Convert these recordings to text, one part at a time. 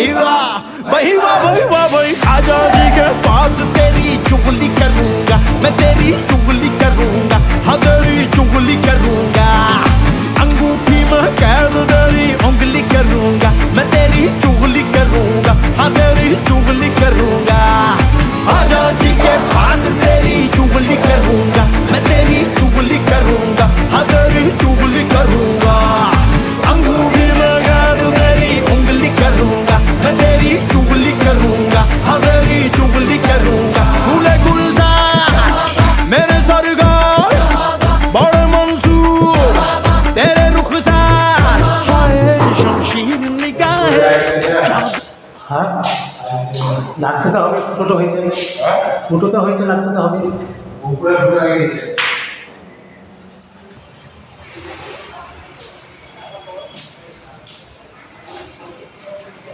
भाई वाह भाई वाह भाई वाह भाई आजा जी के पास तेरी चुगली करूंगा मैं तेरी चुगली करूंगा हाँ तेरी चुगली करूंगा अंगूठी में कैद तेरी उंगली करूंगा मैं तेरी चुगली करूंगा हाँ तेरी चुगली करूंगा आजा जी के पास तेरी चुगली करूंगा मैं तेरी चुगली करूंगा हाँ तेरी चुगली करूंगा अंगूठी में कैद तेरी उंगली करूंगा मैं तेरी चुगली करूंगा हाँ तेरी चुगली करूंगा फूले गुलजार मेरे सरकार बड़े मंसूर तेरे रुखसार हाय शमशीर निगाहें हाँ লাগতে তো হবে ফুটো হয়েছে ফুটোতে হইতে লাগতে তো হবে উপরে পুরো আগে গেছে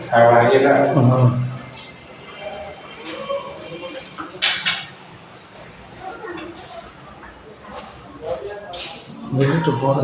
খাবার এটা দেখি তো বড়